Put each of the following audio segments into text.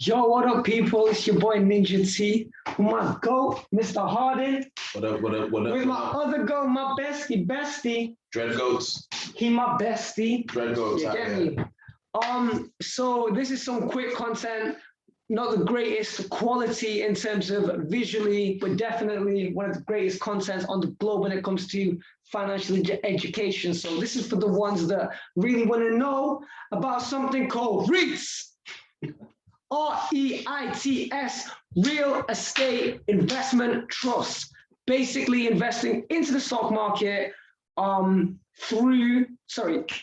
Yo, what up, people? It's your boy NinjaTea. With my goat, Mr Harding. What up? With my other goat, my bestie. Dread goats. He my bestie. Dread goats. You get me? So this is some quick content. Not the greatest quality in terms of visually, but definitely one of the greatest contents on the globe when it comes to financial education. So this is for the ones that really want to know about something called REITs. REITS, Real Estate Investment Trust. Basically investing into the stock market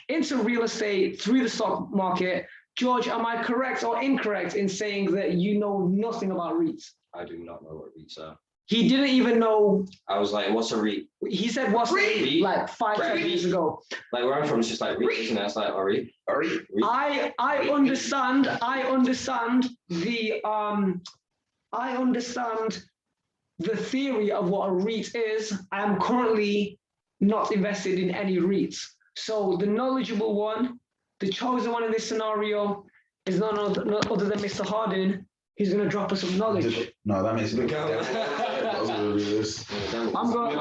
into real estate through the stock market. George, am I correct or incorrect in saying that you know nothing about REITs? I do not know what REITs are. He didn't even know. I was like, what's a REIT? He said, what's a REIT? Like 5 years ago. Like where I'm from, it's just like REIT, isn't it? It's like, a REIT. I understand the theory of what a REIT is. I am currently not invested in any REITs. So the knowledgeable one, the chosen one in this scenario is none other than Mr. Harding. He's going to drop us some knowledge. No, that makes me When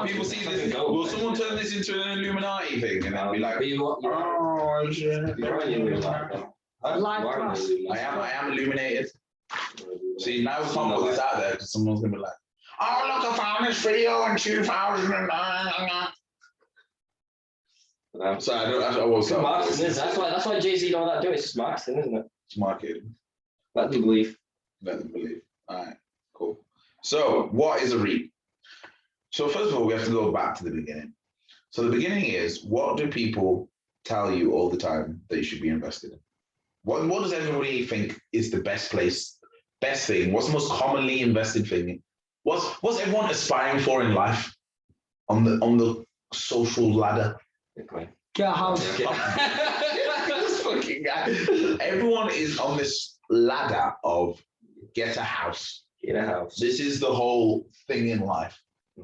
people see this, will someone turn this into an Illuminati thing and then be like, oh, shit. I am illuminated. See, now we can't put this out there because someone's going to be like, oh, look, I found this video in 2009. So I was that's why Jay-Z and all that do. It's just marketing, isn't it? It's marketing. Let them believe. Let them believe. All right, cool. So what is a REIT? So first of all, we have to go back to the beginning. So the beginning is, what do people tell you all the time that you should be invested in? What does everybody think is the best thing? What's the most commonly invested thing? What's everyone aspiring for in life on the social ladder? Get a house. This fucking guy. Everyone is on this ladder of get a house. Get a house. This is the whole thing in life,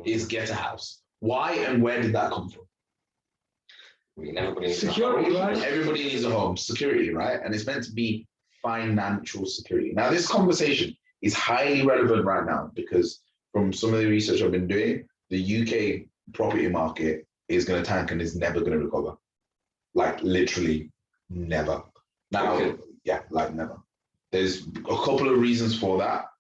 is get a house. Why and where did that come from? I mean, everybody needs security, right? Everybody needs a home. Security, right? And it's meant to be financial security. Now, this conversation is highly relevant right now because from some of the research I've been doing, the UK property market is going to tank and is never going to recover. Like literally never. Now, yeah, like never. There's a couple of reasons for that.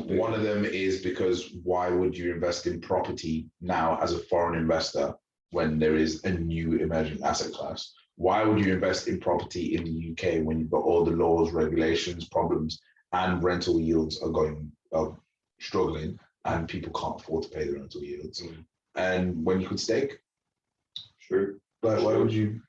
One of them is because why would you invest in property now as a foreign investor when there is a new emerging asset class? Why would you invest in property in the UK when you've got all the laws, regulations, problems, and rental yields are struggling and people can't afford to pay the rental yields? And when you could stake? Sure. But why would you?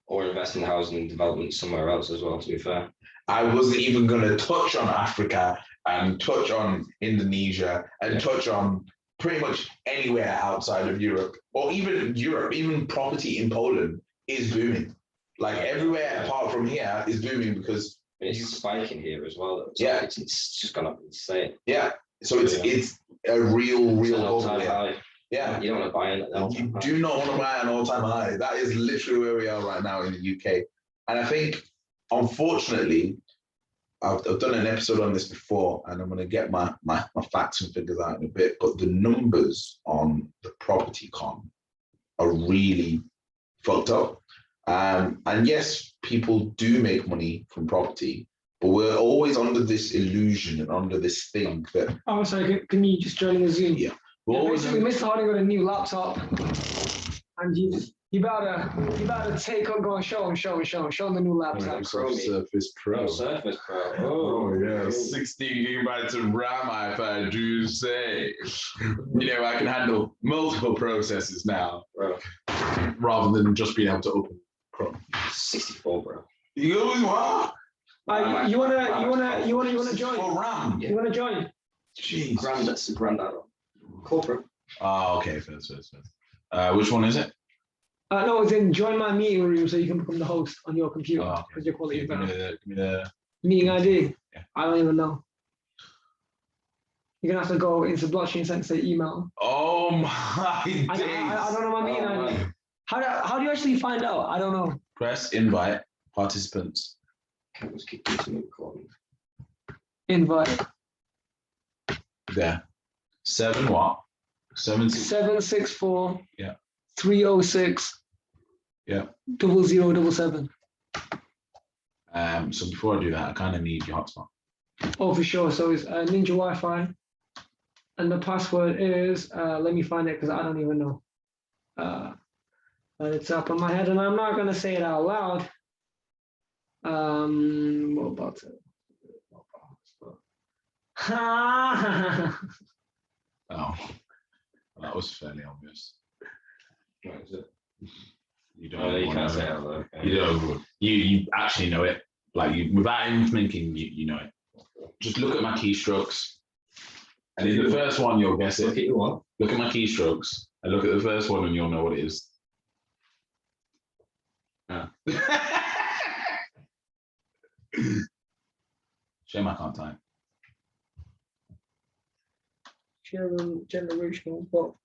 Or invest in housing and development somewhere else as well, to be fair. I wasn't even going to touch on Africa and touch on Indonesia and touch on pretty much anywhere outside of Europe, or even Europe. Even property in Poland is booming. Like everywhere apart from here is booming because it's spiking here as well. So yeah, it's just gone up insane. Yeah, so it's a real all-time high. Yeah, you don't want to buy it. You do not want to buy an all-time high. That is literally where we are right now in the UK. And I think, unfortunately, I've done an episode on this before, and I'm going to get my facts and figures out in a bit. But the numbers on the property con are really fucked up. And yes, people do make money from property, but we're always under this illusion and under this thing that. Oh, sorry. Can you just join the Zoom? Yeah. Mr. Harding got a new laptop, and you better take up, go and show him the new laptop. Surface Pro. Surface Pro. Oh yeah, 16 gigabytes of RAM, if I do say. You know, I can handle multiple processes now, rather than just being able to open Chrome. 64, bro. You always what? You wanna join? For RAM. You wanna join? Jeez. Granddad. Corporate. Oh, okay, first. Which one is it? No, it's in join my meeting room so you can become the host on your computer because your quality is better. Give me the meeting ID. Yeah. I don't even know. You're gonna have to go into BlockchainSensei email. Oh my days. I don't know my meeting ID. How do you actually find out? I don't know. Press invite participants. Let's keep this recording. Invite. There. 7 what? 764. Yeah. 306. Yeah. 0077. So before I do that, I kind of need your hotspot. Oh, for sure. So it's Ninja Wi-Fi, and the password is. Let me find it because I don't even know. But it's up in my head, and I'm not gonna say it out loud. What about it? Oh, that was fairly obvious. What is it? You don't. You wanna can't know say it. it out loud. You don't. You actually know it. Like without even thinking, you know it. Just look at my keystrokes, and in the first one you'll guess it. Look at your one. Look at my keystrokes, and look at the first one, and you'll know what it is. Yeah. Shame I can't type. Generational wealth.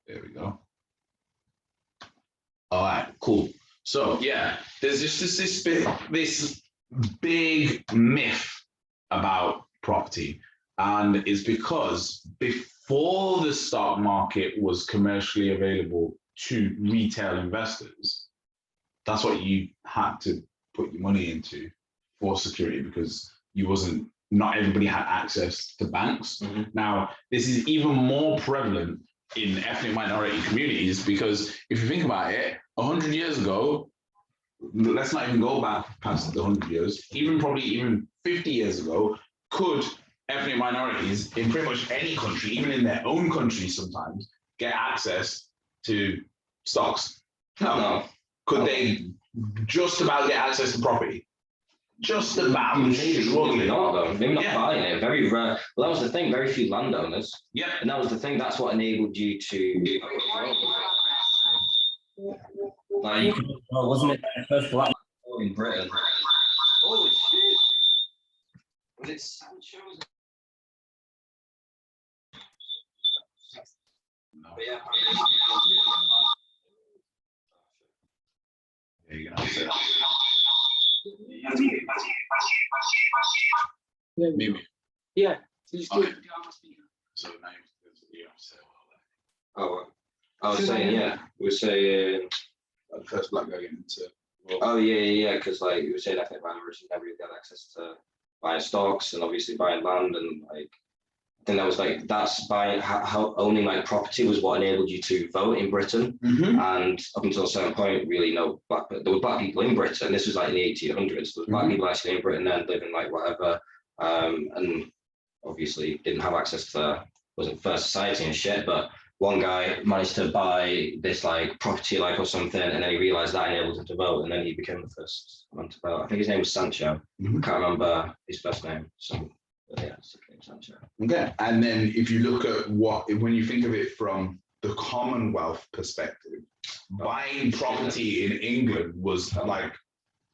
There we go. All right, cool. So yeah, there's just this big myth about property, and it's because before the stock market was commercially available to retail investors, that's what you had to put your money into for security, because not everybody had access to banks. Mm-hmm. Now, this is even more prevalent in ethnic minority communities, because if you think about it, 100 years ago, let's not even go back past the 100 years, probably even 50 years ago, could ethnic minorities in pretty much any country, even in their own country sometimes, get access to stocks? No. Could they just about get access to property? Just about. Maybe not though. Maybe not buying it. Very rare. Well, that was the thing. Very few landowners. Yeah. And that was the thing. That's what enabled you to. Like, you could, wasn't it the first black man in Britain? Oh shit! Was it Sancho? No. But yeah. There you go. Maybe. Yeah. So just do Okay. it on my speaker. So now you have to say Oh, I was saying, yeah. We were saying. the first black guy into. Oh yeah, because like you were saying, ethnic minorities never really got access to buying stocks and obviously buying land, and like I think that was like that's buying how owning like property was what enabled you to vote in Britain. Mm-hmm. And up until a certain point, really there were black people in Britain. This was like in the 1800s. There was black people actually in Britain then living like whatever, and obviously didn't have access to wasn't first society and shit, but one guy managed to buy this like property like or something, and then he realized that enabled him to vote, and then he became the first one to vote. I think his name was Sancho. I can't remember his first name. So yeah, it's Sancho. Okay, and then if you look at when you think of it from the Commonwealth perspective, buying property in England was like,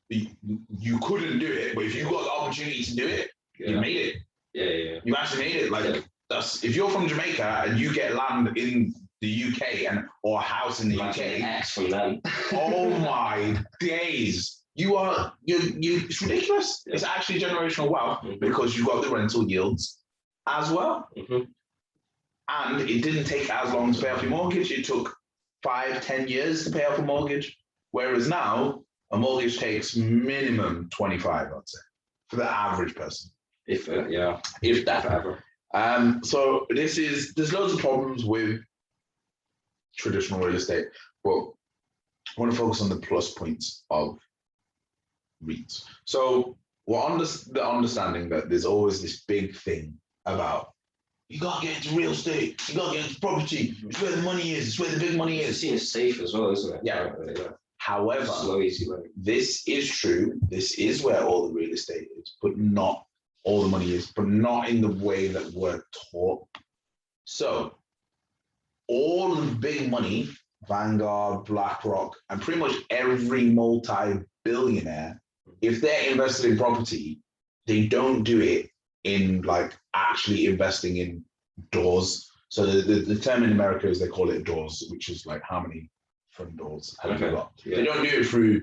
you couldn't do it, but if you got the opportunity to do it, you made it. Yeah. You actually made it. Like that's if you're from Jamaica and you get land in the UK or a house in the UK. X from them. Oh my days. It's ridiculous. Yeah. It's actually generational wealth because you got the rental yields as well. And it didn't take as long to pay off your mortgage. It took 5-10 years to pay off a mortgage. Whereas now, a mortgage takes minimum 25, I'd say, for the average person. If that ever. So there's loads of problems with traditional real estate, but I want to focus on the plus points of REITs. So we're the understanding that there's always this big thing about you gotta get into real estate, you gotta get into property, it's where the money is, it's where the big money is. It's seen as safe as well, isn't it? Yeah. However, slow, easy way. This is true. This is where all the real estate is, but not all the money is, but not in the way that we're taught. So all the big money, Vanguard, BlackRock, and pretty much every multi-billionaire, if they're invested in property, they don't do it in like actually investing in doors. So the term in America is they call it doors, which is like how many front doors. Okay. They don't do it through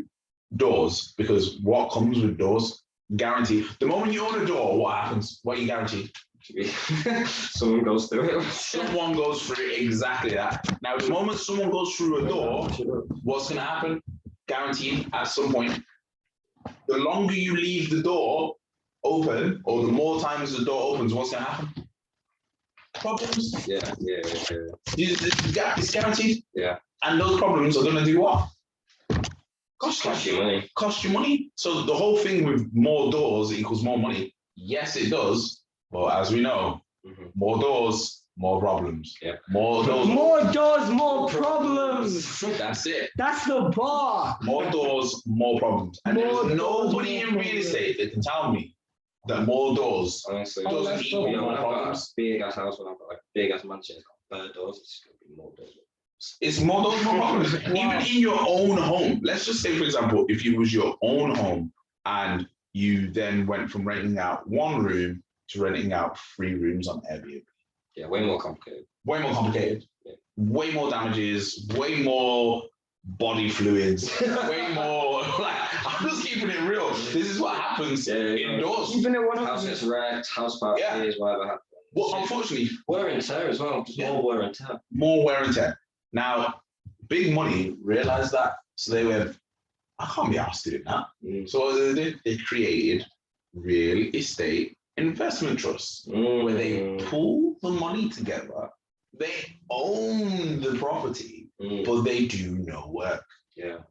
doors because what comes with doors, guaranteed. The moment you own a door, what happens? What are you guaranteed? Someone goes through it. Someone goes through exactly that. Now, the moment someone goes through a door, what's going to happen? Guaranteed at some point. The longer you leave the door open, or the more times the door opens, what's going to happen? Problems. Yeah. It's guaranteed. Yeah. And those problems are going to do what? Cost you money. Cost you money. So the whole thing with more doors equals more money. Yes, it does. But as we know, more doors, more problems. Yeah. More doors, more problems. That's it. That's the bar. More doors, more problems. And More there's doors, nobody more in real problems. estate that can tell me that more doors Honestly, doesn't equal when more I've got a problems. big ass house, when I've got like a big ass mansion, it's got 3 doors, it's gonna be more doors. It's more doors, more problems. Even in your own home. Let's just say, for example, if it was your own home and you then went from renting out 1 room to renting out 3 rooms on Airbnb. Yeah, way more complicated. Way more complicated. Yeah. Way more damages. Way more body fluids. Way more. Like, I'm just keeping it real. This is what happens indoors. Even at one House gets wrecked, house parties, whatever happens. Well, unfortunately, wear and tear as well. Just more wear and tear. More wear and tear. Now, big money realized that, so they went, I can't be asked doing that. So what did they do? They created real estate investment trusts where they pool the money together. They own the property, but they do no work. Yeah.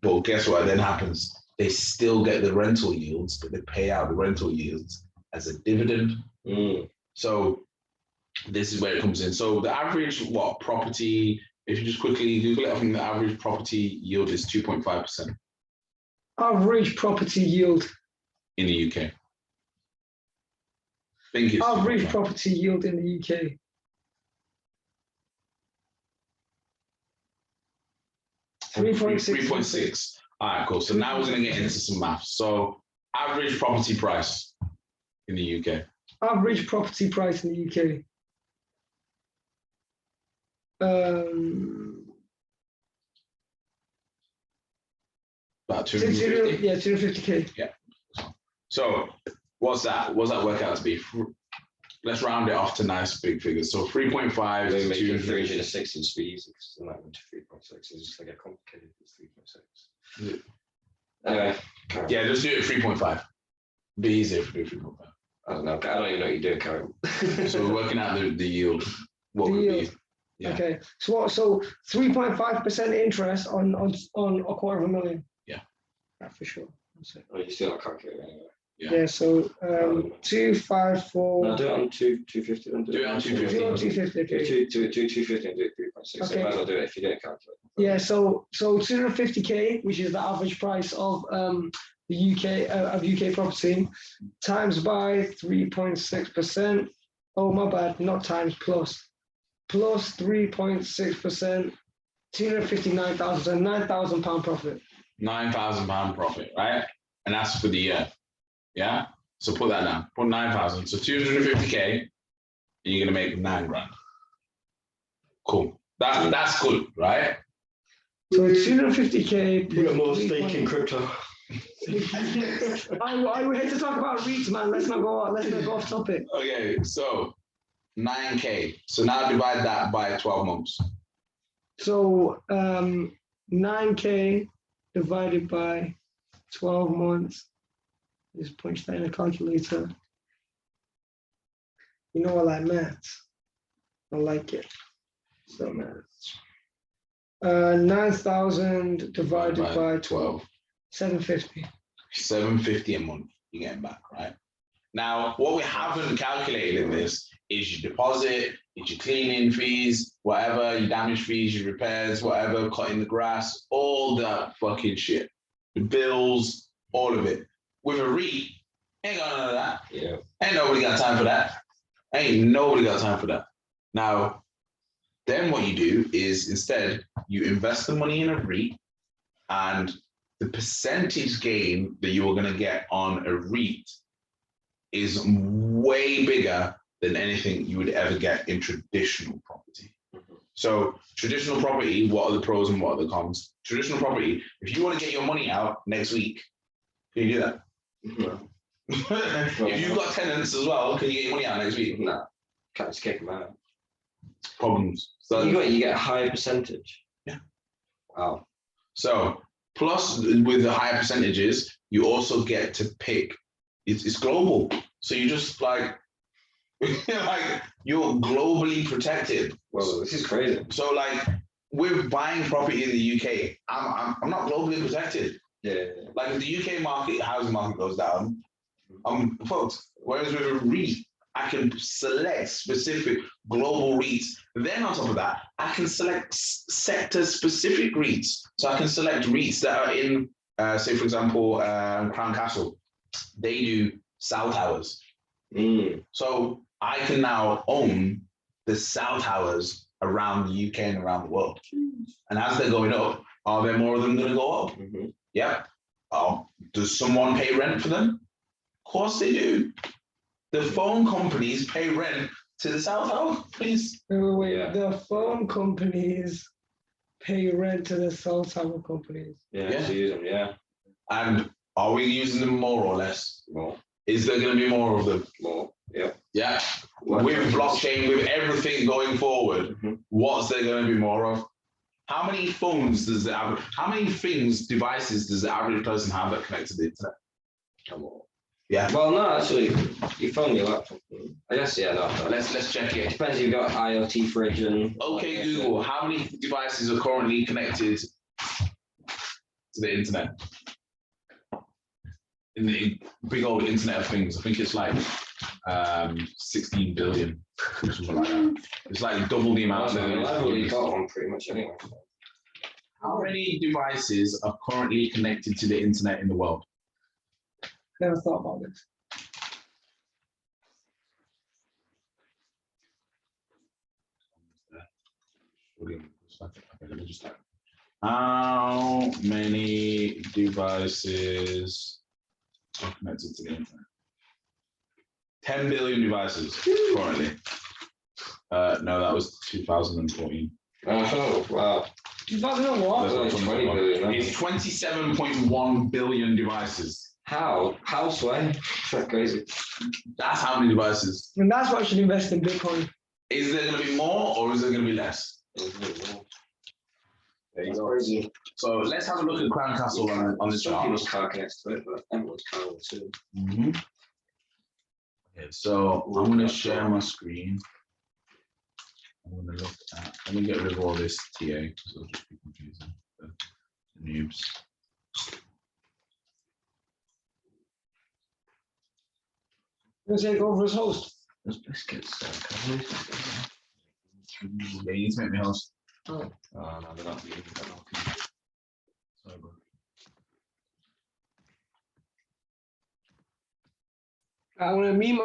But guess what then happens? They still get the rental yields, but they pay out the rental yields as a dividend. So this is where it comes in. So the average property, if you just quickly Google it, I think the average property yield is 2.5%. Average property yield. In the UK. Think it's average property yield in the UK. $3.6. All right, cool. So now we're going to get into some maths. So average property price in the UK. Average property price in the UK. About 250. Yeah, 250K. Yeah. So what's that? What's that work out to be? Let's round it off to nice big figures. So 3.5 to 360 is easy because then that went to 3.6. It's just like a complicated 3.6. Anyway. Yeah, just do it 3.5. Be easier if we do 3.5. I don't know. I don't even know what you're doing, Karen. So we're working out the yield. What would be? Yeah. Okay. So 3.5% interest on $250,000. Yeah. For sure. Oh, you still not calculating anyway. Yeah. So 254. No, do it on 250. Then do it on 250. Do 250. Okay. Do 250 and do 3.6. Okay. So might as well do it if you don't calculate. Yeah. So 250K, which is the average price of the UK of UK property, times by 3.6%. Oh, my bad, not times, plus 3.6%, 259,000, so £9,000 profit. £9,000 profit, right? And that's for the year. Yeah. So put that down. Put 9,000. So 250K, and you're gonna make £9,000. Cool. That's good, right? So 250K. You got more stake in crypto. We're here to talk about REITs, man. Let's not go off topic. Okay, so 9K. So now divide that by 12 months. So 9K divided by 12 months. Just punch that in a calculator. You know I like maths. I like it. So maths. 9,000 divided by 12. 750. 750 a month you're getting back, right? Now, what we haven't calculated in this is your deposit, is your cleaning fees, whatever, your damage fees, your repairs, whatever, cutting the grass, all that fucking shit. The bills, all of it. With a REIT, ain't got none of that. Yeah. Ain't nobody got time for that. Ain't nobody got time for that. Now, then what you do is instead you invest the money in a REIT, and the percentage gain that you're going to get on a REIT is way bigger than anything you would ever get in traditional property. So traditional property, what are the pros and what are the cons? Traditional property, if you want to get your money out next week, can you do that? No. If you've got tenants as well, can you get your money out next week? No. Can't just kick them out. Problems. So You get a higher percentage. Yeah. Wow. So plus with the higher percentages, you also get to pick. It's global, so you just like you're globally protected. Well, this is crazy. So like with buying property in the UK, I'm not globally protected. Yeah. Like if the UK market, housing market goes down, I'm fucked. Whereas with a REIT, I can select specific global REITs. Then on top of that, I can select sector-specific REITs. So I can select REITs that are in, say for example, Crown Castle. They do cell towers. So I can now own the cell towers around the UK and around the world. And as they're going up, are there more of them going to go up? Yeah. Does someone pay rent for them? Of course they do. The phone companies pay rent to the cell tower companies. Wait, Yeah. the phone companies pay rent to the cell tower companies. Yeah. To use them, yeah. And are we using them more or less? More. Is there going to be more of them? More. Yeah. Yeah. With blockchain, with everything going forward, what's there going to be more of? How many phones does the average, how many devices does the average person have that connect to the internet? Come on. Yeah. Well, no, actually, your phone, your laptop. I guess, yeah, no. Let's check It it. depends if you've got IoT fridge and. Okay, Google, how many devices are currently connected to the internet? In the big old Internet of Things, I think it's like 16 billion, something like that. It's like double the amount. I've already got one pretty much anyway. How many devices are currently connected to the internet in the world? Never thought about this. Let me just type. How many devices are connected to the internet? 10 billion devices currently. No, that was 2014. Oh, wow. 2001. That's like 20 billion. It's 27.1 billion devices. How? How, Sway? That's crazy. That's how many devices. And that's why I should invest in Bitcoin. Is there going to be more or is there going to be less? There you go. Crazy. So let's have a look at Crown Castle on the Some chart. people's car connects to it, but everyone's car will too. Okay, so I'm going to share my screen. I'm going to look at, let me get rid of all this TA because it'll just be confusing for the noobs. I'm going to take over as host. Those biscuits. Yeah, you need to make me host. Oh. No, they're not. Sorry, bro. I want to meme.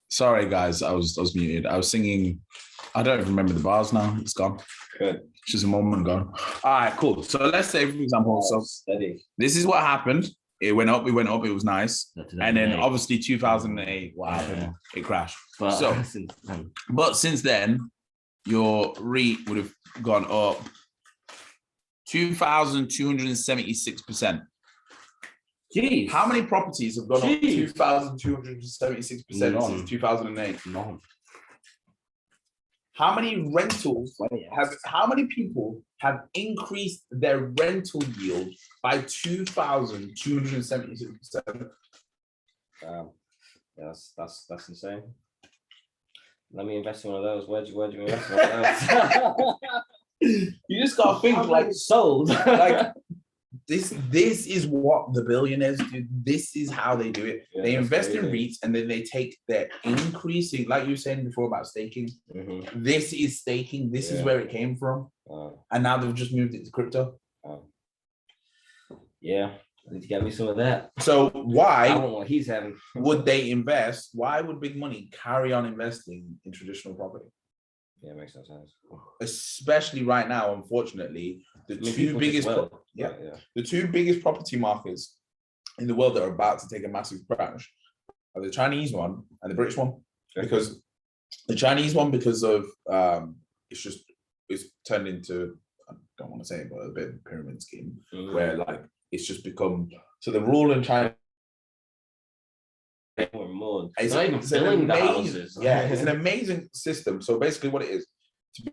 Sorry, guys, I was muted. I was singing. I don't remember the bars now. It's gone. Good. It's just a moment gone. All right, cool. So let's say, for example, so Steady. this is what happened. It went up. It went up. It was nice. And then obviously 2008, what happened? It crashed. But since then, your REIT would have gone up 2,276%. Jeez. How many properties have gone up 2,276% since 2008? None. How many rentals how many people have increased their rental yield by 2,277? That's insane. Let me invest in one of those. Where do you invest in one of those? You just gotta think like sold. like this is what the billionaires do. This is how they do it. Yeah, they invest in crazy. REITs and then they take their increasing, like you were saying before about staking. This is staking. This is where it came from. And now they've just moved it to crypto. Yeah, I need to get me some of that. So why I don't know what he's having. would they invest? Why would big money carry on investing in traditional property? Yeah, it makes no sense. Especially right now, unfortunately, the two biggest the two biggest property markets in the world that are about to take a massive crash are the Chinese one and the British one. Because the Chinese one, because of it's turned into, I don't want to say it, but a bit of a pyramid scheme where like it's just become, so the rule in China, it's an amazing system. So basically what it is, to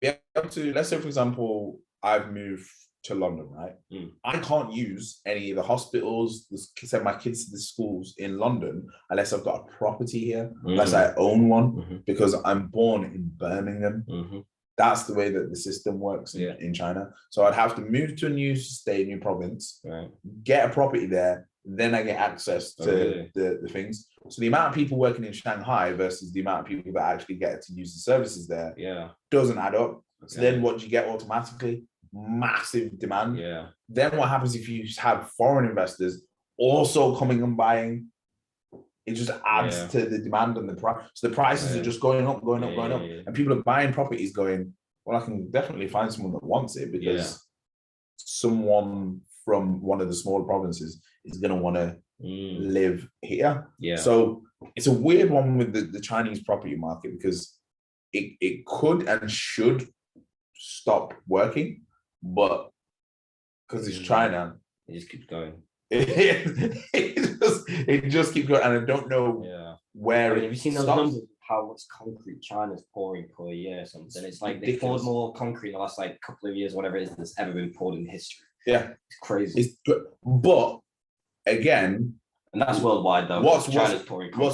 be able to, let's say for example, I've moved to London, right? I can't use any of the hospitals, send my kids to the schools in London unless I've got a property here, unless I own one, because I'm born in Birmingham. That's the way that the system works in China. So I'd have to move to a new state, new province, get a property there, then I get access to the things. So the amount of people working in Shanghai versus the amount of people that actually get to use the services there doesn't add up. So then what do you get automatically? Massive demand. Then what happens if you have foreign investors also coming and buying? It just adds to the demand and the price. So the prices are just going up. And people are buying properties going, well, I can definitely find someone that wants it because someone from one of the smaller provinces is going to want to live here. So it's a weird one with the Chinese property market because it could and should stop working, but because it's China, it just keeps going. It just keeps going, and I don't know where. Have you seen those numbers of how much concrete China's pouring per year or something? It's like they poured more concrete in the last like couple of years, whatever it is, that's ever been poured in history. Yeah, it's crazy. But again, and that's worldwide though. What's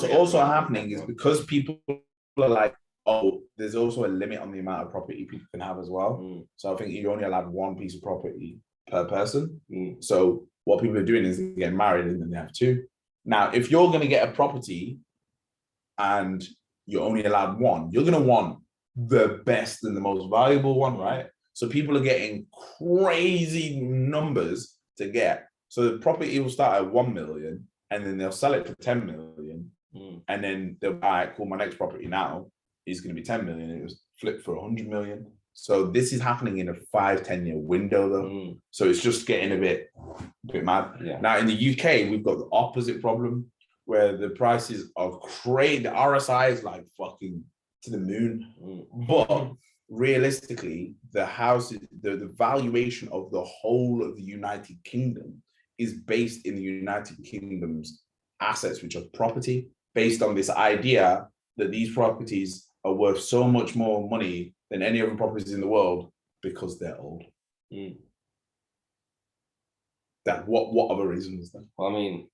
also happening is because people are like, oh, there's also a limit on the amount of property people can have as well. So I think you only allowed one piece of property per person. So what people are doing is getting married and then they have two. Now, if you're going to get a property and you're only allowed one, you're going to want the best and the most valuable one, right? So people are getting crazy numbers to get. So the property will start at 1 million and then they'll sell it for 10 million. And then they'll buy, cool, my next property now is going to be 10 million. It was flipped for 100 million. So this is happening in a 5-10 year window though. So it's just getting a bit mad. Now in the UK, we've got the opposite problem where the prices are crazy. The RSI is like fucking to the moon. But realistically, the valuation of the whole of the United Kingdom is based in the United Kingdom's assets, which are property, based on this idea that these properties are worth so much more money than any other properties in the world because they're old. That what other reason is that? Well, I mean,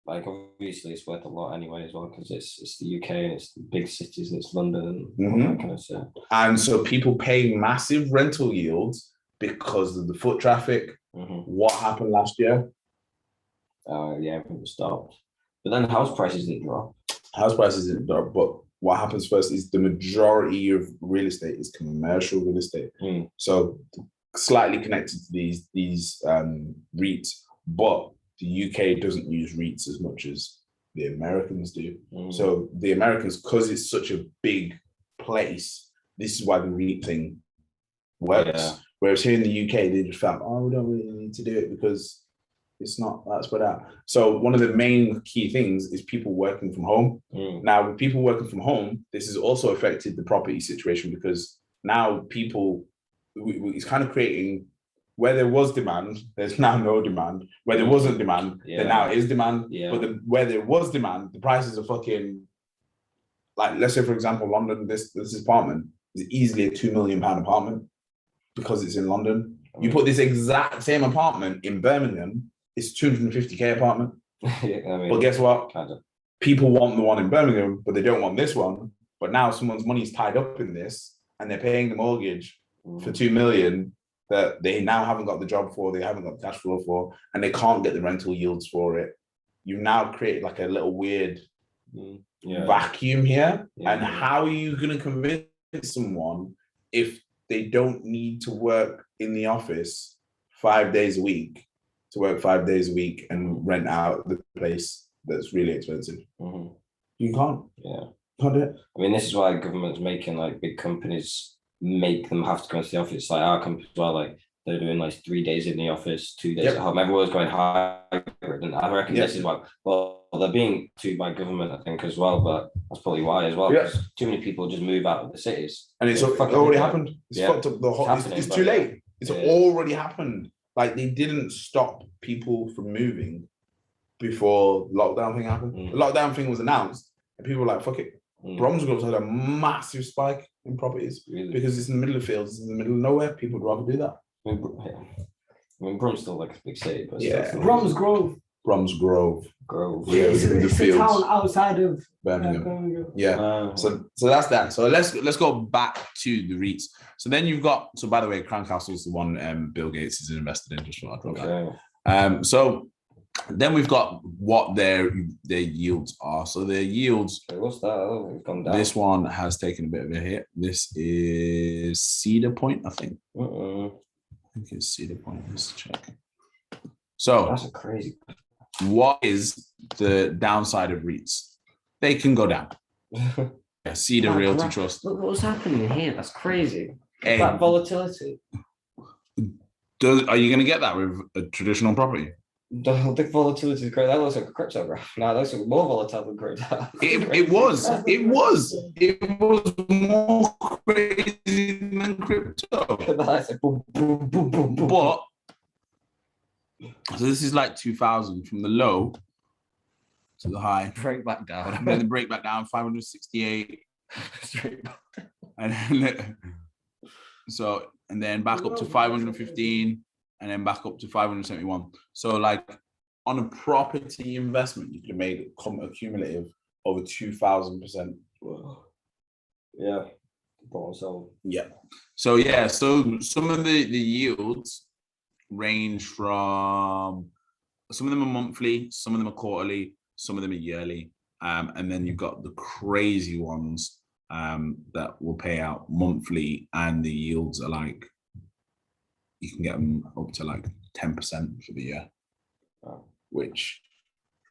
like obviously it's worth a lot anyway as well because it's the UK and it's the big cities and it's London and all that kind of stuff. And so people pay massive rental yields because of the foot traffic. What happened last year? Everything was stopped. But then house prices didn't drop. House prices didn't drop, but what happens first is the majority of real estate is commercial real estate. So slightly connected to these REITs, but the UK doesn't use REITs as much as the Americans do. So the Americans, because it's such a big place, this is why the REIT thing works. Whereas here in the UK, they just felt, oh, we don't really need to do it because it's not that spread out. So one of the main key things is people working from home. Now, with people working from home, this has also affected the property situation because now people, it's kind of creating where there was demand, there's now no demand. Where there wasn't demand, there now is demand. But where there was demand, the prices are fucking like, let's say for example, London, this apartment is easily a £2 million apartment because it's in London. You put this exact same apartment in Birmingham, it's 250k apartment. Yeah, I mean, But guess what? kind of. People want the one in Birmingham, but they don't want this one. But now someone's money is tied up in this, and they're paying the mortgage for 2 million that they now haven't got the job for, they haven't got the cash flow for, and they can't get the rental yields for it. You now create like a little weird vacuum here. And how are you going to convince someone if they don't need to work in the office 5 days a week to work 5 days a week and rent out the place that's really expensive? You can't. Can't do it. I mean, this is why government's making like big companies make them have to go into the office. Like our company as well, like they're doing like 3 days in the office, 2 days at home. Everyone's going hybrid, and I reckon this is why. Well, they're being to by government, I think, as well. But that's probably why as well. Because too many people just move out of the cities, and it's already happened. It's fucked up the whole. It's too late. It's already happened. Like they didn't stop people from moving before lockdown thing happened. The lockdown thing was announced, and people were like, "Fuck it." Bromsgrove's had a massive spike in properties because it's in the middle of fields, it's in the middle of nowhere. People would rather do that. I mean, Brom's still like a big city, but Bromsgrove. Bromsgrove. Yeah, it's a town outside of Birmingham. So that's that. So let's go back to the REITs. So then you've got, so by the way, Crown Castle is the one Bill Gates is invested in, just for that. So then we've got what their yields are. So their yields. What's that? Oh, it's gone down. This one has taken a bit of a hit. This is Cedar Point, I think. I think it's Cedar Point. Let's check. So that's a crazy. What is the downside of REITs? They can go down. Cedar Realty Trust. Look what's happening here. That's crazy. That volatility. Are you going to get that with a traditional property? The volatility is great. That looks like a crypto graph. Now that looks like more volatile than crypto. It was more crazy than crypto. But so this is like 2000 from the low to the high. Break back down. And then the break back down 568. Straight back down. And then back up to 515. And then back up to 571. So like on a property investment, you could have made a cumulative over 2,000%. Yeah. So some of the yields range from, some of them are monthly, some of them are quarterly, some of them are yearly. And then you've got the crazy ones that will pay out monthly, and the yields are like, you can get them up to like 10% for the year, which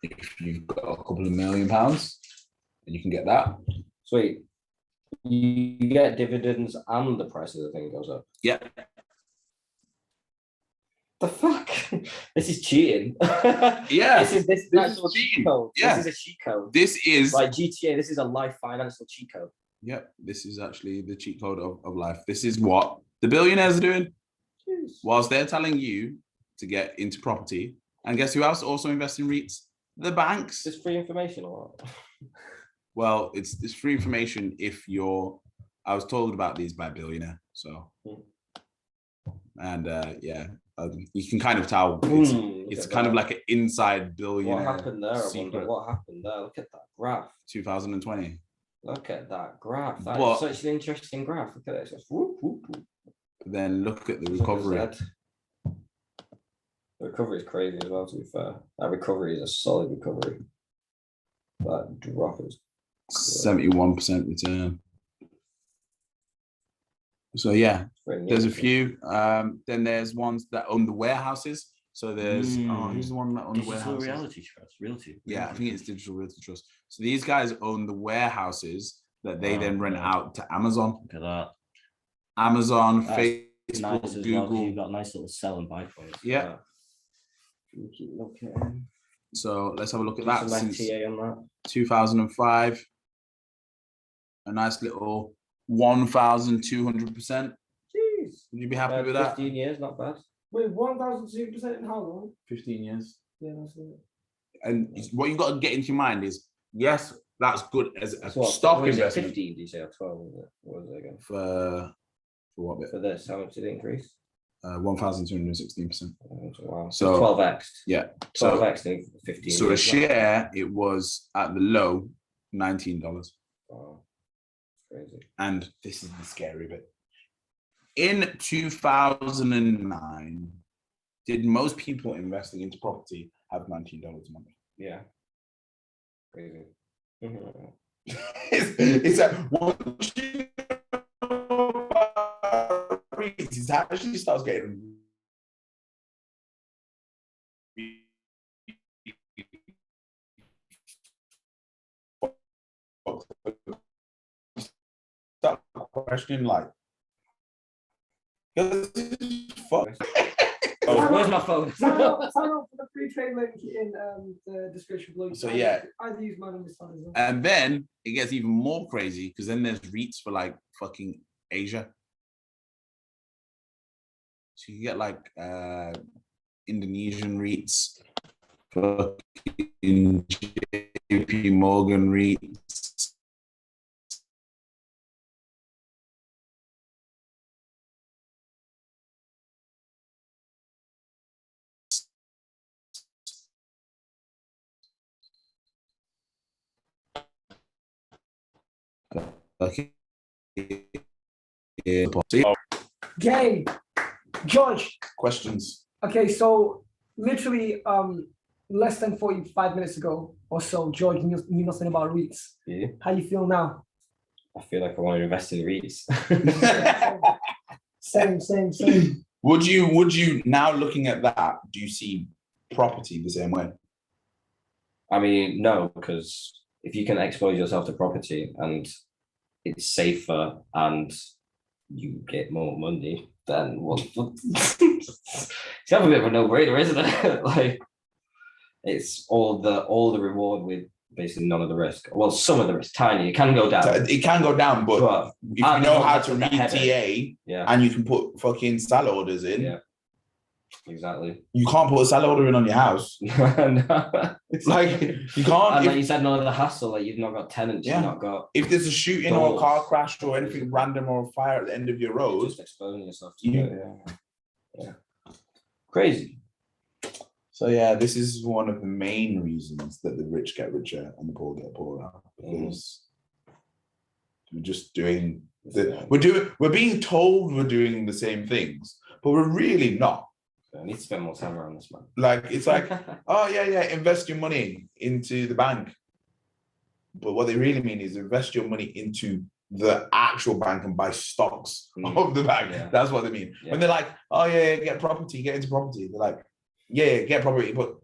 if you've got a couple of £1 million, you can get that. Sweet. You get dividends and the price of the thing goes up. Yeah. The fuck? This is cheating. Yeah. This is cheat code. Yeah. This is a cheat code. This is like GTA. This is a life financial cheat code. Yep. This is actually the cheat code of life. This is what the billionaires are doing. Whilst they're telling you to get into property, and guess who else also invests in REITs? The banks. It's free information or what? Well, it's free information if you're. I was told about these by a billionaire, so and you can kind of tell it's kind of like an inside billionaire. What happened there? I wonder what happened there. Look at that graph. 2020. Look at that graph. That's such an interesting graph. Look at it. It's whoop, whoop, whoop. Then look at the recovery. The recovery is crazy as well, to be fair. That recovery is a solid recovery. That drop is 71% return. So yeah, there's a few. Then there's ones that own the warehouses. So there's who's the one that owns the warehouses? Realty. Yeah, I think it's Digital Realty Trust. So these guys own the warehouses that they then rent out to Amazon. Look at that. Amazon, That's Facebook, nice Google. Well, you've got a nice little sell and buy points. Yeah. Keep looking. So let's have a look at that. Since TA on that. 2005. A nice little 1,200%. Jeez. Would you be happy with that? 15 years, not bad. Wait, 1,200% in how long? 15 years. Yeah, that's it. And what you've got to get into your mind is, yes, that's good as a That's what, stock what is it, investment 15, did you say, or 12? What was it again? for what bit? For this, how much did it increase? 1,216%. Wow. So 12x. yeah, so 12x, 15. so a share it was at the low $19, Wow. Crazy. and this is the scary bit. In 2009, did most people investing into property have $19 a month? Yeah. Crazy. It's a once you know about REITs, it actually starts getting start questioning like, fuck. Where's my phone? Sign up for the free trade link in the description below. So yeah, either use mine or this one as well. and then it gets even more crazy because then there's REITs for like fucking Asia. So you get like Indonesian REITs, fucking JP Morgan REITs. Okay. Gang, George. Questions? Okay, so literally less than 45 minutes ago or so, George knew nothing about REITs. Yeah. How you feel now? I feel like I want to invest in REITs. Same. Would you now looking at that, do you see property the same way? I mean, no, because if you can expose yourself to property and it's safer and you get more money, then what? It's kind of a bit of a no-brainer, isn't it? Like, it's all the reward with basically none of the risk. Well, some of the risk, tiny. It can go down. It can go down, but if you know how to read TA, yeah, and you can put fucking sell orders in, yeah, exactly. you can't put a sell order in on your house. No. Like you can't. And If, like you said, none of the hassle. Like you've not got tenants. Yeah. You've not got. if there's a shooting or a car crash or anything random or a fire at the end of your road, Just exposing yourself to you- it. Yeah. Crazy. so yeah, this is one of the main reasons that the rich get richer and the poor get poorer, because we're just doing we're being told we're doing the same things, but we're really not. I need to spend more time around this, man. Like it's like, oh yeah, invest your money into the bank. But what they really mean is invest your money into the actual bank and buy stocks of the bank. Yeah. That's what they mean. Yeah. When they're like, oh yeah, get property, get into property. They're like, yeah, get property, but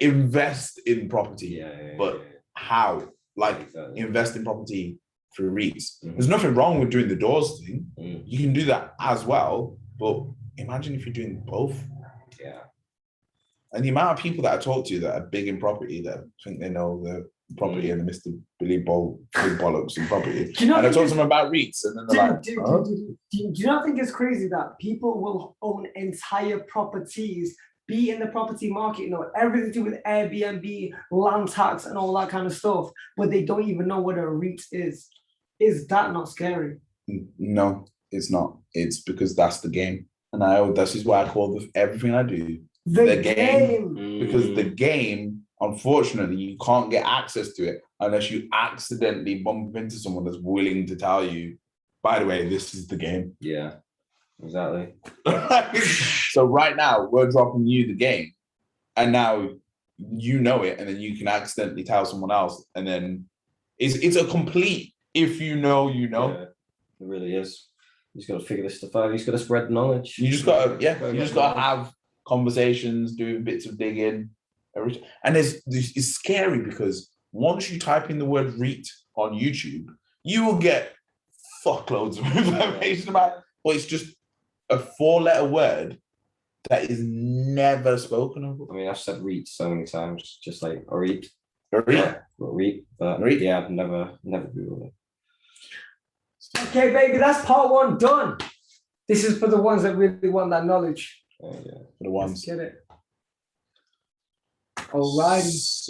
invest in property. But how? Like exactly. invest in property through REITs. Mhm. There's nothing wrong with doing the doors thing. Mm. You can do that as well. But imagine if you're doing both. Yeah. And the amount of people that I talk to that are big in property that think they know the property and the Mr. Billy Big Bollocks in property. Do you not and I talk think to them about REITs and then they're like, do you not think it's crazy that people will own entire properties, be in the property market, you know, everything to do with Airbnb, land tax and all that kind of stuff, but they don't even know what a REIT is? Is that not scary? no, it's not. It's because that's the game. And this is why I call everything I do The game. Mm. Because the game, unfortunately, you can't get access to it unless you accidentally bump into someone that's willing to tell you, by the way, this is the game. Yeah. Exactly. So right now, we're dropping you the game, and now you know it, and then you can accidentally tell someone else, and then it's a complete, if you know, you know. Yeah, it really is. You just got to figure this stuff out. You just got to spread knowledge. You just got to have conversations, do bits of digging. And it's scary because once you type in the word REIT on YouTube, you will get fuckloads of information about it. But it's just a 4-letter word that is never spoken of. I mean, I've said REIT so many times, just like a REIT. REIT. REIT. But REIT. yeah, I've never Googled it. Okay, baby, that's part 1 done. This is for the ones that really want that knowledge. Yeah. For the ones. Let's get it. Alrighty.